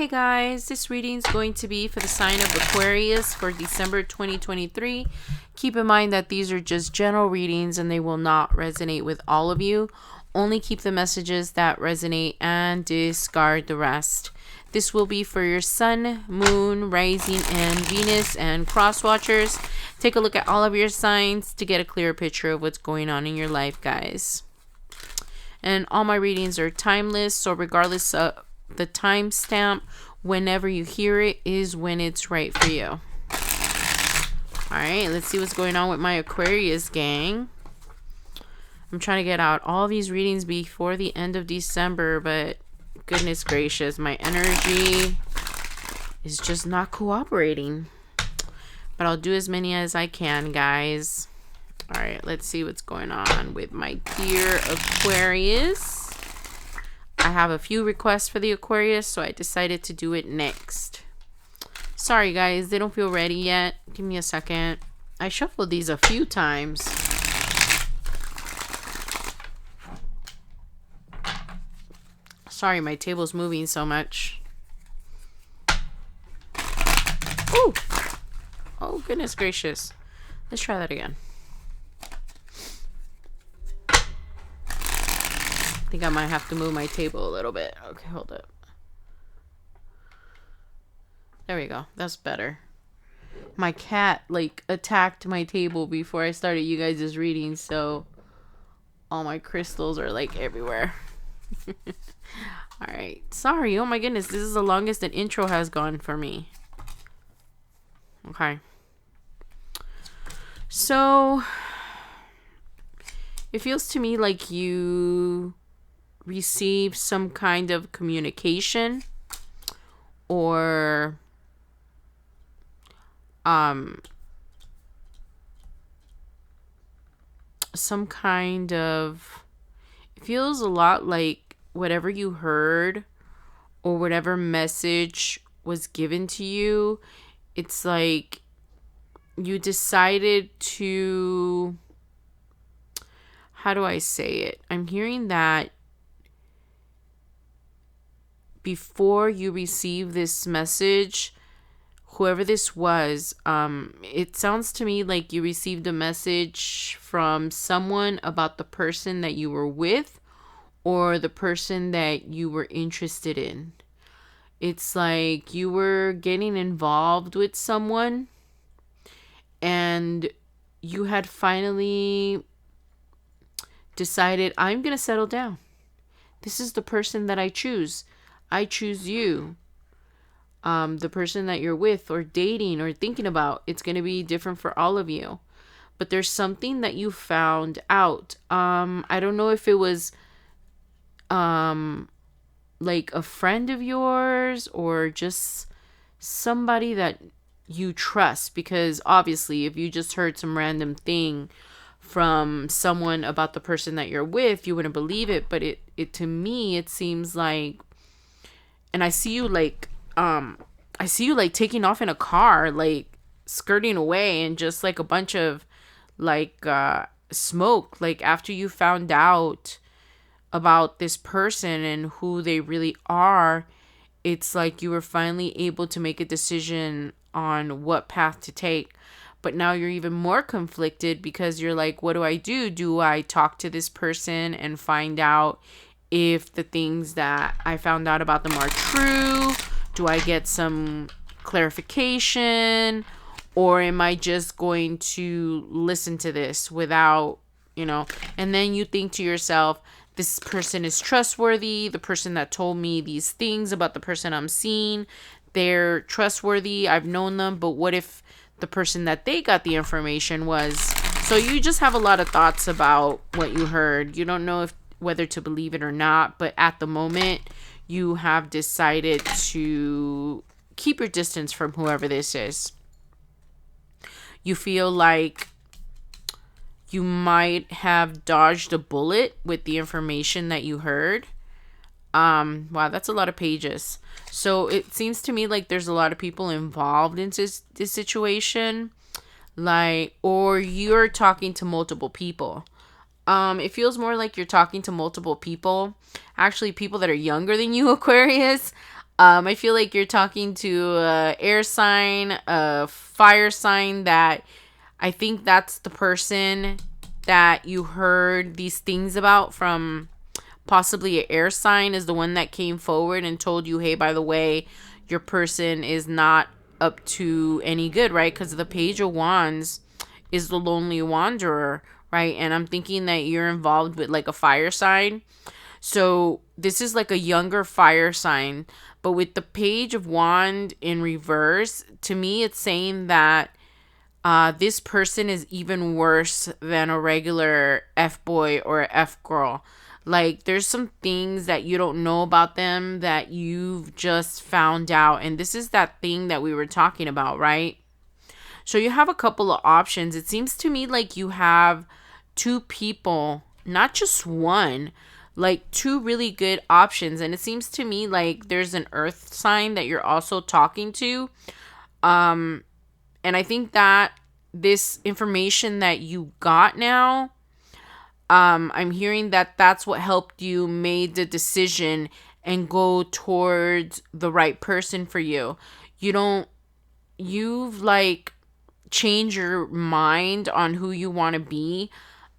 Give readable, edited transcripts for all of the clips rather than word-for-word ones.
Hey guys, this reading is going to be for the sign of Aquarius for December 2023. Keep in mind that these are just general readings and they will not resonate with all of you. Only keep the messages that resonate and discard the rest. This will be for your sun, moon, rising, and Venus and cross watchers. Take a look at all of your signs to get a clearer picture of what's going on in your life, guys. And all my readings are timeless, so regardless of the timestamp, whenever you hear it is when it's right for you. All right, let's see what's going on with my Aquarius gang. I'm trying to get out all these readings before the end of December, but goodness gracious, my energy is just not cooperating. But I'll do as many as I can, guys. All right, let's see what's going on with my dear Aquarius. I have a few requests for the Aquarius, so I decided to do it next. Sorry, guys, they don't feel ready yet. Give me a second. I shuffled these a few times. Sorry, my table's moving so much. Ooh! Oh, goodness gracious. Let's try that again. I think I might have to move my table a little bit. Okay, hold up. There we go. That's better. My cat, attacked my table before I started you guys' reading, so all my crystals are, everywhere. Alright. Sorry. Oh my goodness. This is the longest an intro has gone for me. Okay. So, it feels to me like you receive some kind of communication or some kind of, it feels a lot like whatever you heard or whatever message was given to you, it's like you decided to, how do I say it? I'm hearing that before you receive this message, whoever this was, it sounds to me like you received a message from someone about the person that you were with or the person that you were interested in. It's like you were getting involved with someone and you had finally decided, I'm going to settle down. This is the person that I choose. I choose you. The person that you're with or dating or thinking about, it's going to be different for all of you. But there's something that you found out. I don't know if it was like a friend of yours or just somebody that you trust, because obviously if you just heard some random thing from someone about the person that you're with, you wouldn't believe it. But it to me, it seems like, and I see you taking off in a car, skirting away, and just a bunch of smoke, after you found out about this person and who they really are. It's like you were finally able to make a decision on what path to take. But now you're even more conflicted because you're like, what do I do? Do I talk to this person and find out if the things that I found out about them are true? Do I get some clarification? Or am I just going to listen to this without, and then you think to yourself, this person is trustworthy. The person that told me these things about the person I'm seeing, they're trustworthy. I've known them, but what if the person that they got the information was? So you just have a lot of thoughts about what you heard. You don't know whether to believe it or not, but at the moment you have decided to keep your distance from whoever this is. You feel like you might have dodged a bullet with the information that you heard. Wow, that's a lot of pages. So it seems to me like there's a lot of people involved in this situation, or you're talking to multiple people. It feels more like you're talking to multiple people, actually people that are younger than you, Aquarius. I feel like you're talking to a air sign, a fire sign, that I think that's the person that you heard these things about from. Possibly an air sign is the one that came forward and told you, hey, by the way, your person is not up to any good, right? Because the Page of Wands is the lonely wanderer, right? And I'm thinking that you're involved with like a fire sign. So this is like a younger fire sign. But with the Page of Wand in reverse, to me, it's saying that this person is even worse than a regular F boy or F girl. Like, there's some things that you don't know about them that you've just found out. And this is that thing that we were talking about, right? So you have a couple of options. It seems to me like you have two people, not just one, like two really good options. And it seems to me like there's an earth sign that you're also talking to. And I think that this information that you got now, I'm hearing that that's what helped you made the decision and go towards the right person for you. You've like changed your mind on who you want to be.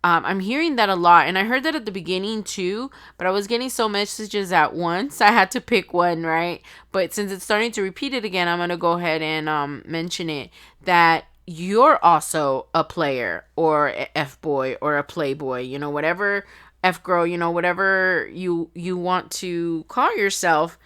I'm hearing that a lot, and I heard that at the beginning too, but I was getting so messages at once, I had to pick one, right? But since it's starting to repeat it again, I'm gonna go ahead and mention it, that you're also a player or a F boy or a playboy, whatever, F girl, whatever you want to call yourself.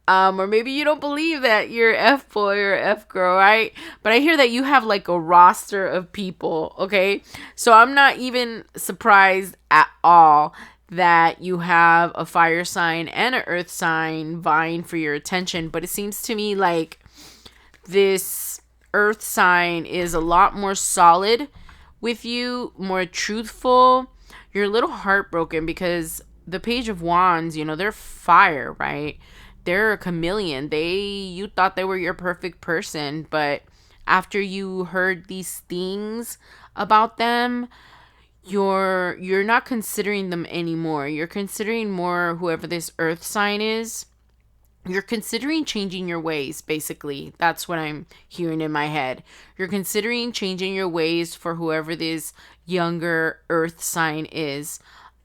Or maybe you don't believe that you're F boy or F girl, right? But I hear that you have like a roster of people, okay? So I'm not even surprised at all that you have a fire sign and an earth sign vying for your attention. But it seems to me like this earth sign is a lot more solid with you, more truthful. You're a little heartbroken because the Page of Wands, they're fire, right? They're a chameleon. You thought they were your perfect person, but after you heard these things about them, you're not considering them anymore. You're considering more whoever this earth sign is. You're considering changing your ways, basically. That's what I'm hearing in my head. You're considering changing your ways for whoever this younger earth sign is.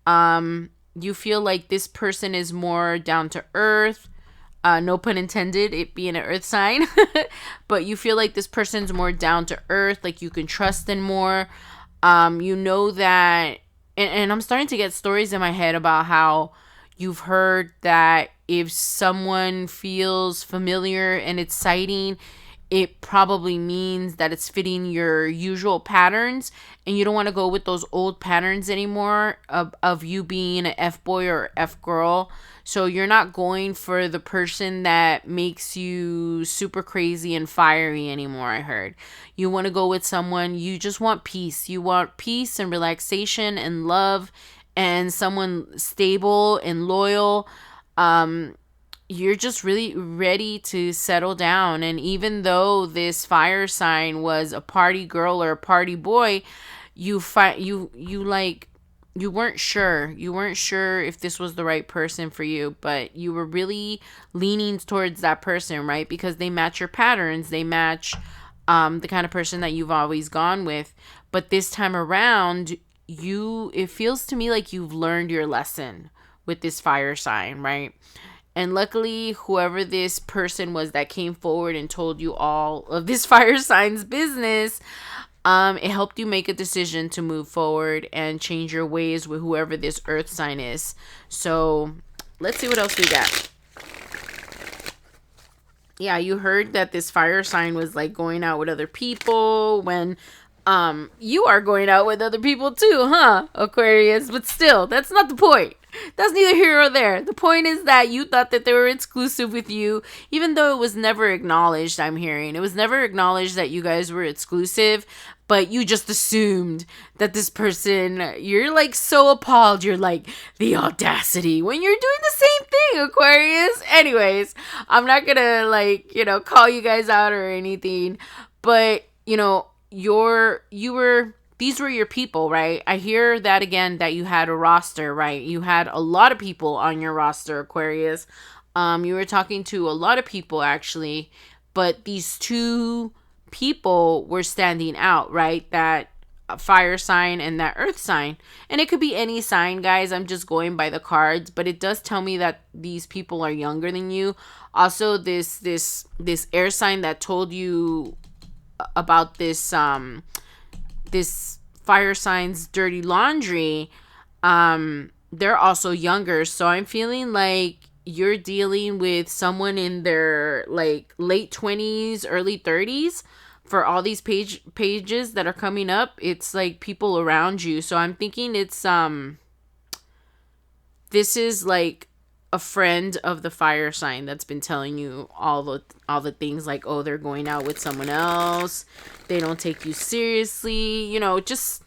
You feel like this person is more down to earth. No pun intended, it being an earth sign. But you feel like this person's more down to earth, like you can trust them more. You know that, and I'm starting to get stories in my head about how you've heard that if someone feels familiar and exciting, it probably means that it's fitting your usual patterns, and you don't want to go with those old patterns anymore of you being an F boy or F girl. So you're not going for the person that makes you super crazy and fiery anymore, I heard. You want to go with someone, you just want peace. You want peace and relaxation and love and someone stable and loyal. You're just really ready to settle down. And even though this fire sign was a party girl or a party boy, you weren't sure. You weren't sure if this was the right person for you, but you were really leaning towards that person, right? Because they match your patterns. They match the kind of person that you've always gone with. But this time around, it feels to me like you've learned your lesson with this fire sign, right? And luckily, whoever this person was that came forward and told you all of this fire sign's business, it helped you make a decision to move forward and change your ways with whoever this earth sign is. So let's see what else we got. Yeah, you heard that this fire sign was like going out with other people when you are going out with other people too, huh, Aquarius? But still, that's not the point. That's neither here nor there. The point is that you thought that they were exclusive with you, even though it was never acknowledged, I'm hearing. It was never acknowledged that you guys were exclusive, but you just assumed that this person, you're like so appalled. You're like, the audacity when you're doing the same thing, Aquarius. Anyways, I'm not gonna call you guys out or anything, but these were your people, right? I hear that again, that you had a roster, right? You had a lot of people on your roster, Aquarius. You were talking to a lot of people actually, but these two people were standing out, right? That fire sign and that earth sign. And it could be any sign, guys. I'm just going by the cards, but it does tell me that these people are younger than you. Also, this air sign that told you about this fire sign's dirty laundry, they're also younger. So I'm feeling like you're dealing with someone in their like late 20s, early 30s. For all these pages that are coming up, it's like people around you. So I'm thinking it's this is like a friend of the fire sign that's been telling you all the things, like, oh, they're going out with someone else, they don't take you seriously, just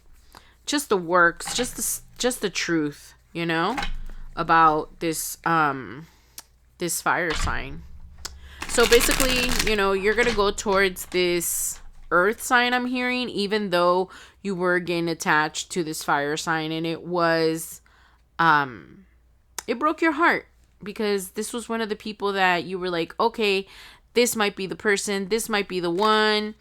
the works, just the truth, about this fire sign. So basically, you're gonna go towards this earth sign, I'm hearing, even though you were getting attached to this fire sign, and it broke your heart, because this was one of the people that you were like, okay, this might be the person, this might be the one.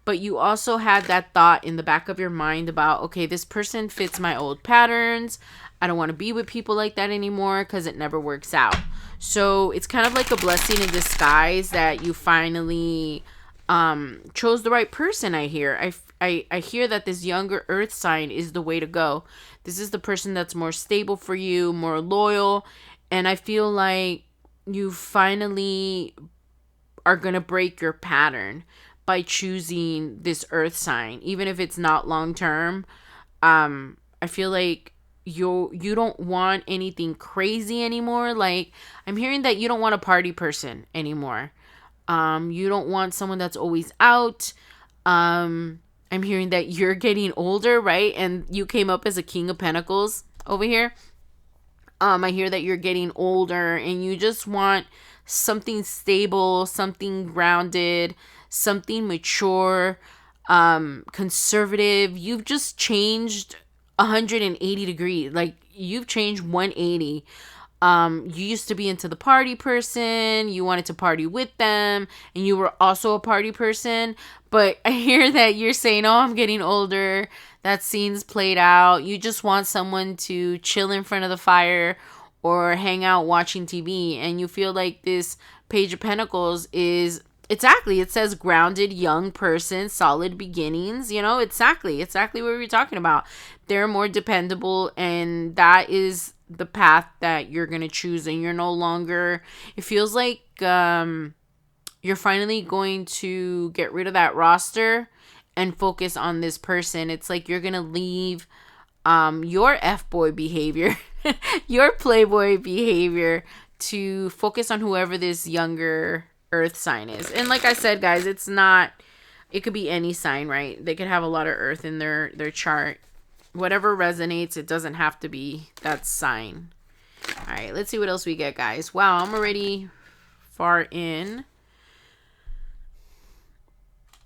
But you also had that thought in the back of your mind about, okay, this person fits my old patterns. I don't want to be with people like that anymore because it never works out. So it's kind of like a blessing in disguise that you finally chose the right person. I hear. I hear that this younger earth sign is the way to go. This is the person that's more stable for you, more loyal. And I feel like you finally are going to break your pattern by choosing this earth sign, even if it's not long term. I feel like you don't want anything crazy anymore. Like, I'm hearing that you don't want a party person anymore. You don't want someone that's always out. I'm hearing that you're getting older, right? And you came up as a King of Pentacles over here. I hear that you're getting older and you just want something stable, something grounded, something mature, conservative. You've just changed 180 degrees. Like, you've changed 180. You used to be into the party person. You wanted to party with them, and you were also a party person. But I hear that you're saying, oh, I'm getting older. That scene's played out. You just want someone to chill in front of the fire or hang out watching TV. And you feel like this Page of Pentacles is exactly, it says grounded young person, solid beginnings, exactly what we're talking about. They're more dependable, and that is the path that you're going to choose. And you're no longer, it feels like you're finally going to get rid of that roster and focus on this person. It's like you're going to leave your F-boy behavior, your playboy behavior, to focus on whoever this younger earth sign is. And like I said, guys, it could be any sign, right? They could have a lot of earth in their chart. Whatever resonates, it doesn't have to be that sign. All right, let's see what else we get, guys. Wow, I'm already far in.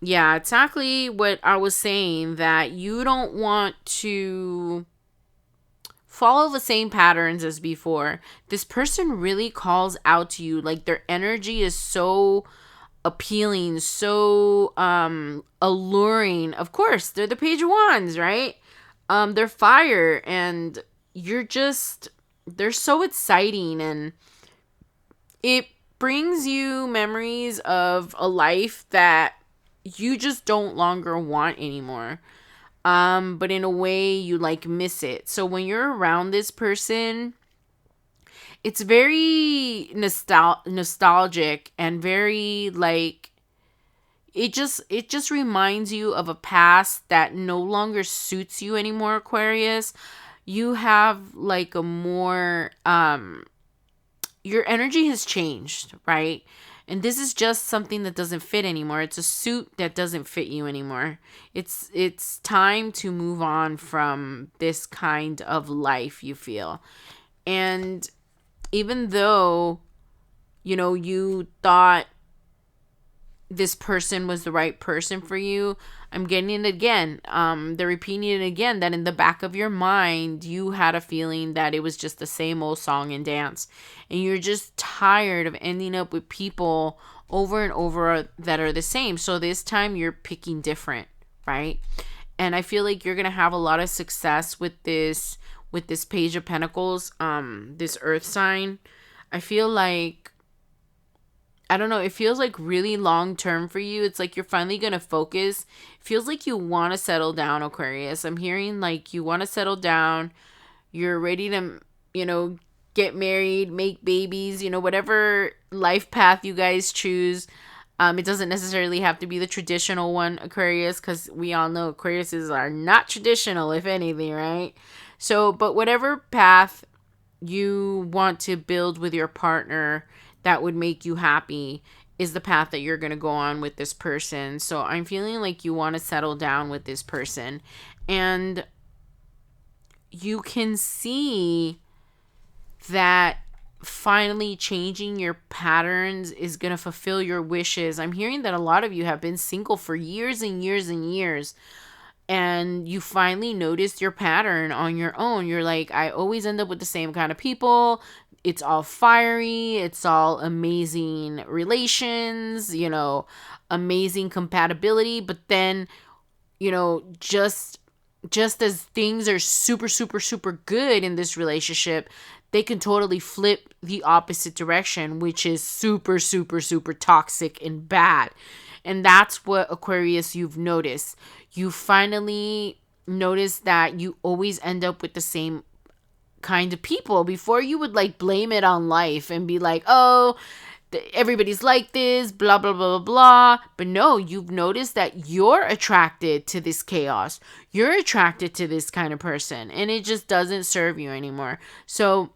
Yeah, exactly what I was saying, that you don't want to follow the same patterns as before. This person really calls out to you. Like, their energy is so appealing, so alluring. Of course, they're the Page of Wands, right? They're fire, and they're so exciting, and it brings you memories of a life that you just don't longer want anymore. But in a way you like miss it. So when you're around this person, it's very nostalgic and very like, it just reminds you of a past that no longer suits you anymore, Aquarius. You have like a more your energy has changed, right? And this is just something that doesn't fit anymore. It's a suit that doesn't fit you anymore. It's time to move on from this kind of life, you feel. And even though, you thought this person was the right person for you. I'm getting it again. They're repeating it again, that in the back of your mind, you had a feeling that it was just the same old song and dance. And you're just tired of ending up with people over and over that are the same. So this time you're picking different, right? And I feel like you're going to have a lot of success with this Page of Pentacles, this earth sign. I feel like, I don't know, it feels like really long term for you. It's like you're finally going to focus. It feels like you want to settle down, Aquarius. I'm hearing like you want to settle down. You're ready to, get married, make babies, whatever life path you guys choose. It doesn't necessarily have to be the traditional one, Aquarius, because we all know Aquariuses are not traditional, if anything, right? So, but whatever path you want to build with your partner that would make you happy is the path that you're going to go on with this person. So I'm feeling like you want to settle down with this person. And you can see that finally changing your patterns is going to fulfill your wishes. I'm hearing that a lot of you have been single for years and years and years, and you finally noticed your pattern on your own. You're like, I always end up with the same kind of people. It's all fiery. It's all amazing relations, amazing compatibility. But then, just as things are super, super, super good in this relationship, they can totally flip the opposite direction, which is super, super, super toxic and bad. And that's what, Aquarius, you've noticed. You finally notice that you always end up with the same kind of people. Before, you would like blame it on life and be like, oh, everybody's like this, blah, blah, blah, blah, blah. But no, you've noticed that you're attracted to this chaos. You're attracted to this kind of person, and it just doesn't serve you anymore. So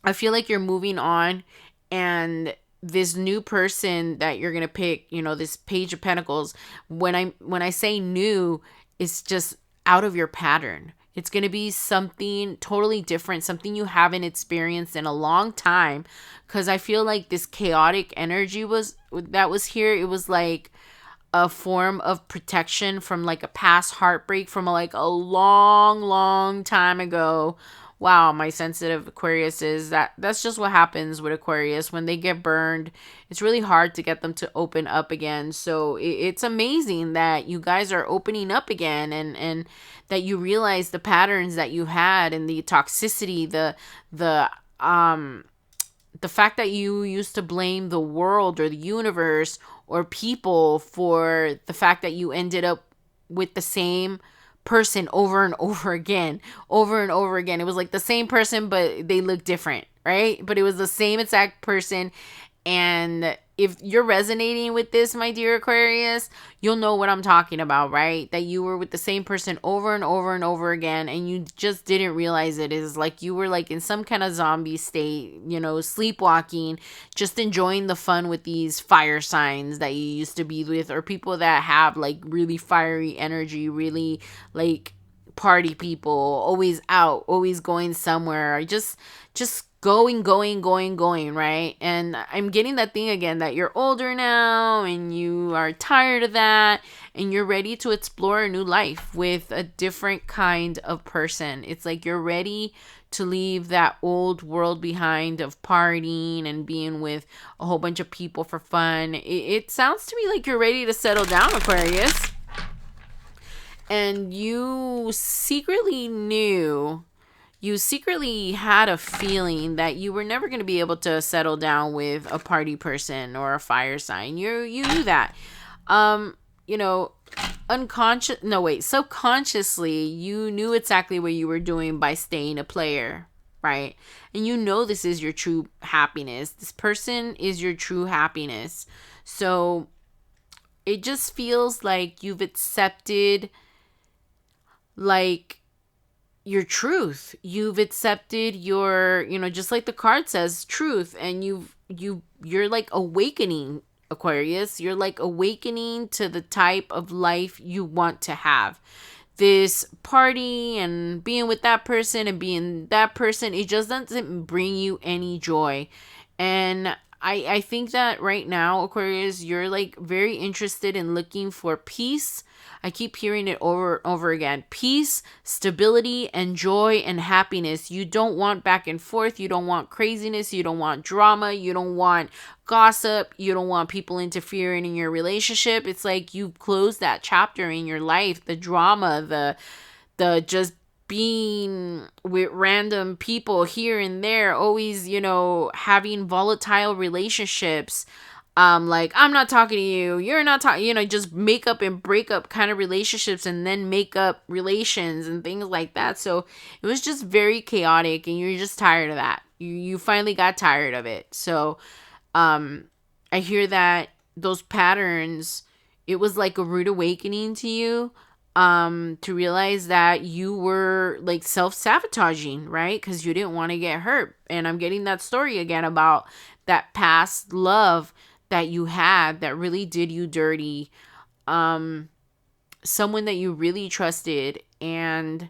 I feel like you're moving on, and this new person that you're going to pick, this Page of Pentacles, when I say new, it's just out of your pattern. It's going to be something totally different, something you haven't experienced in a long time, because I feel like this chaotic energy was here. It was like a form of protection from like a past heartbreak from like a long, long time ago. Wow, my sensitive Aquarius is that's just what happens with Aquarius when they get burned. It's really hard to get them to open up again. So it's amazing that you guys are opening up again, and that you realize the patterns that you had and the toxicity, the fact that you used to blame the world or the universe or people for the fact that you ended up with the same person over and over again. It was like the same person, but they look different, right? But it was the same exact person. And if you're resonating with this, my dear Aquarius, you'll know what I'm talking about, right? That you were with the same person over and over and over again, and you just didn't realize it. Is like you were like in some kind of zombie state, sleepwalking, just enjoying the fun with these fire signs that you used to be with, or people that have like really fiery energy, really like party people, always out, always going somewhere, just going, right? And I'm getting that thing again, that you're older now and you are tired of that, and you're ready to explore a new life with a different kind of person. It's like you're ready to leave that old world behind of partying and being with a whole bunch of people for fun. It sounds to me like you're ready to settle down, Aquarius. And you secretly had a feeling that you were never going to be able to settle down with a party person or a fire sign. You knew that. Subconsciously, you knew exactly what you were doing by staying a player, right? And you know this is your true happiness. This person is your true happiness. So it just feels like you've accepted like your truth. You've accepted your, just like the card says, truth. And you're like awakening, Aquarius. You're like awakening to the type of life you want to have. This party and being with that person and being that person, it just doesn't bring you any joy. And I think that right now, Aquarius, you're like very interested in looking for peace. I keep hearing it over and over again. Peace, stability, and joy and happiness. You don't want back and forth. You don't want craziness. You don't want drama. You don't want gossip. You don't want people interfering in your relationship. It's like you've closed that chapter in your life. The drama, the just being with random people here and there, always, having volatile relationships. Like, I'm not talking to you, you're not talking, just make up and break up kind of relationships, and then make up relations and things like that. So it was just very chaotic, and you're just tired of that. You finally got tired of it. So I hear that those patterns, it was like a rude awakening to you, to realize that you were like self-sabotaging, right? Because you didn't want to get hurt. And I'm getting that story again about that past love that you had that really did you dirty. Someone that you really trusted, and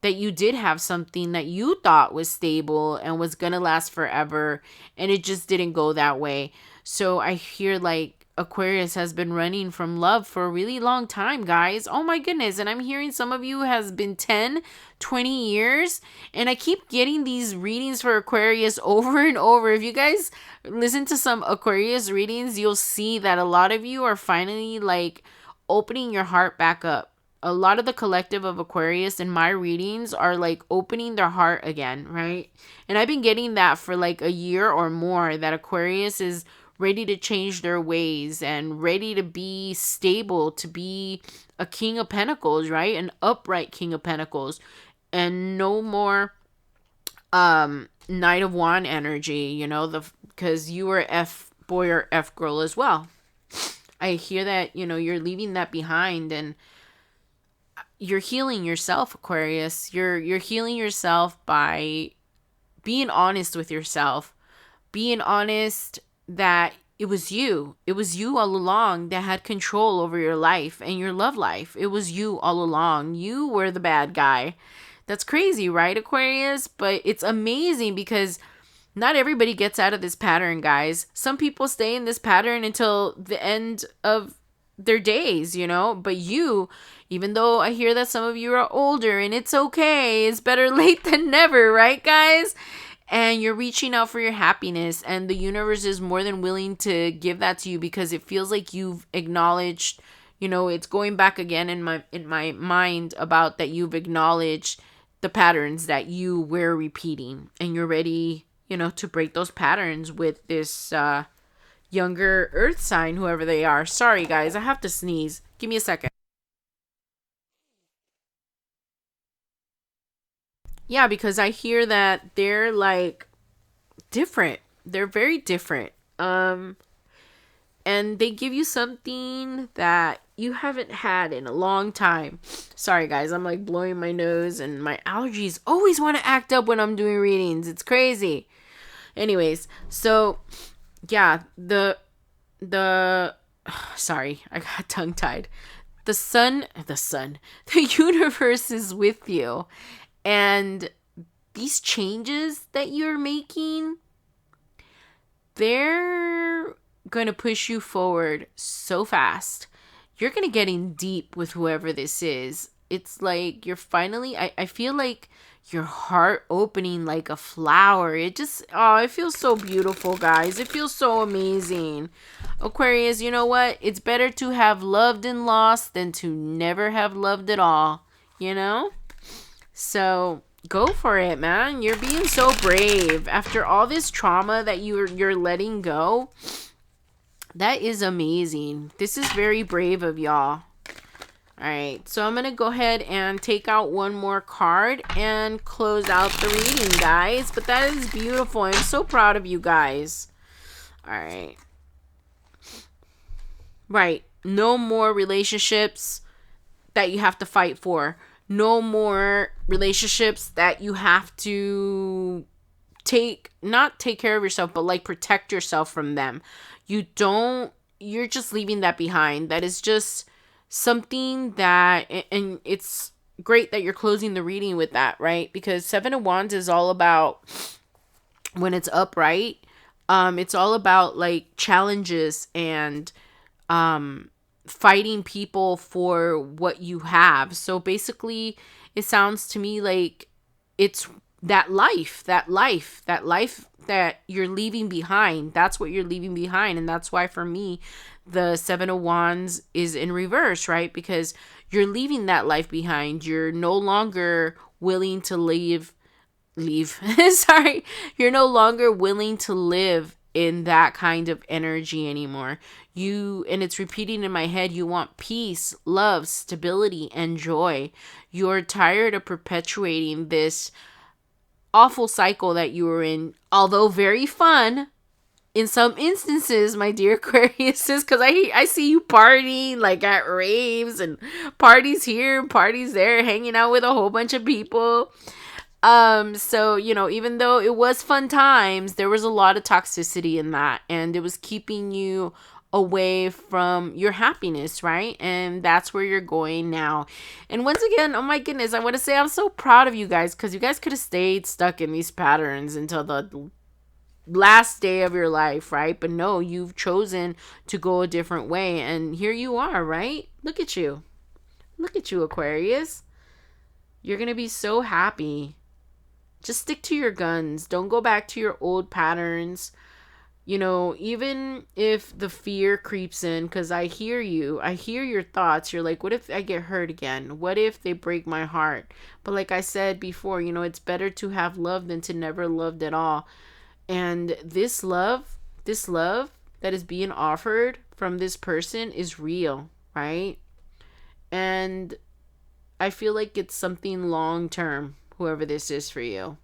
that you did have something that you thought was stable and was gonna last forever, and it just didn't go that way. So I hear like Aquarius has been running from love for a really long time, guys. Oh my goodness. And I'm hearing some of you has been 10, 20 years. And I keep getting these readings for Aquarius over and over. If you guys listen to some Aquarius readings, you'll see that a lot of you are finally like opening your heart back up. A lot of the collective of Aquarius in my readings are like opening their heart again, right? And I've been getting that for like a year or more, that Aquarius is ready to change their ways and ready to be stable, to be a King of Pentacles, right? An upright King of Pentacles, and no more Knight of Wand energy, because you were F boy or F girl as well. I hear that, you're leaving that behind, and you're healing yourself, Aquarius. You're healing yourself by being honest with yourself, being honest that it was you all along that had control over your life and your love life. It was you all along. You were the bad guy. That's crazy, right, Aquarius? But it's amazing because not everybody gets out of this pattern, guys. Some people stay in this pattern until the end of their days, but you, even though I hear that some of you are older, and it's okay, it's better late than never, right, guys? And you're reaching out for your happiness, and the universe is more than willing to give that to you, because it feels like you've acknowledged, it's going back again in my mind about that you've acknowledged the patterns that you were repeating, and you're ready, to break those patterns with this younger earth sign, whoever they are. Sorry, guys, I have to sneeze. Give me a second. Yeah, because I hear that they're like different. They're very different. And they give you something that you haven't had in a long time. Sorry, guys, I'm like blowing my nose, and my allergies always want to act up when I'm doing readings. It's crazy. Anyways, so yeah, the sorry, I got tongue tied. The universe is with you. And these changes that you're making, they're going to push you forward so fast. You're going to get in deep with whoever this is. It's like you're finally, I feel like your heart opening like a flower. It feels so beautiful, guys. It feels so amazing. Aquarius, you know what? It's better to have loved and lost than to never have loved at all, So go for it, man. You're being so brave after all this trauma that you're letting go. That is amazing. This is very brave of y'all. All right, so I'm gonna go ahead and take out one more card and close out the reading, guys. But that is beautiful. I'm so proud of you guys. All right. Right. No more relationships that you have to fight for. No more relationships that you have to not take care of yourself, but like protect yourself from them. You're just leaving that behind. That is just something that, and it's great that you're closing the reading with that, right? Because Seven of Wands is all about when it's upright, It's all about like challenges and fighting people for what you have. So basically, it sounds to me like it's that life that you're leaving behind. That's what you're leaving behind. And that's why for me, the Seven of Wands is in reverse, right? Because you're leaving that life behind. You're no longer willing to leave sorry, you're no longer willing to live in that kind of energy anymore. And it's repeating in my head, you want peace, love, stability, and joy. You're tired of perpetuating this awful cycle that you were in, although very fun in some instances, my dear Aquarius, because I see you partying like at raves and parties here and parties there, hanging out with a whole bunch of people. So, even though it was fun times, there was a lot of toxicity in that, and it was keeping you away from your happiness, right? And that's where you're going now. And once again, oh my goodness, I want to say I'm so proud of you guys, because you guys could have stayed stuck in these patterns until the last day of your life, right? But no, you've chosen to go a different way, and here you are, right? Look at you. Look at you, Aquarius. You're going to be so happy. Just stick to your guns. Don't go back to your old patterns. Even if the fear creeps in, because I hear you, I hear your thoughts. You're like, what if I get hurt again? What if they break my heart? But like I said before, it's better to have love than to never loved at all. And this love that is being offered from this person is real, right? And I feel like it's something long term, whoever this is for you.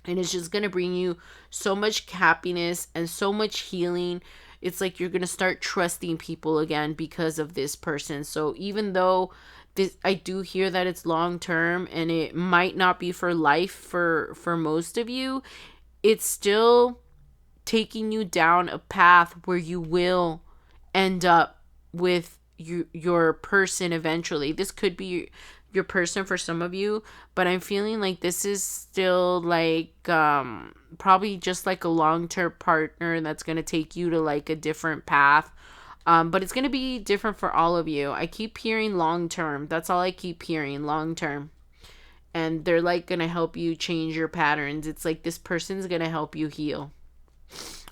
And it's just going to bring you so much happiness and so much healing. It's like you're going to start trusting people again because of this person. So even though I do hear that it's long term and it might not be for life for most of you, it's still taking you down a path where you will end up with your person eventually. This could be your person for some of you, but I'm feeling like this is still like probably just like a long-term partner that's going to take you to like a different path. But it's going to be different for all of you. I keep hearing long term. That's all I keep hearing, long term. And they're like going to help you change your patterns. It's like this person's going to help you heal.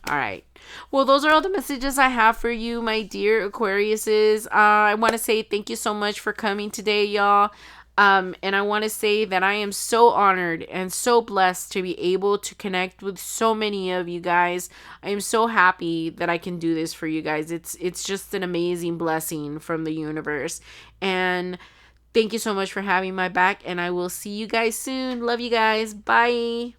All right. Well, those are all the messages I have for you, my dear Aquariuses. I want to say thank you so much for coming today, y'all. And I want to say that I am so honored and so blessed to be able to connect with so many of you guys. I am so happy that I can do this for you guys. It's just an amazing blessing from the universe. And thank you so much for having my back, and I will see you guys soon. Love you guys. Bye.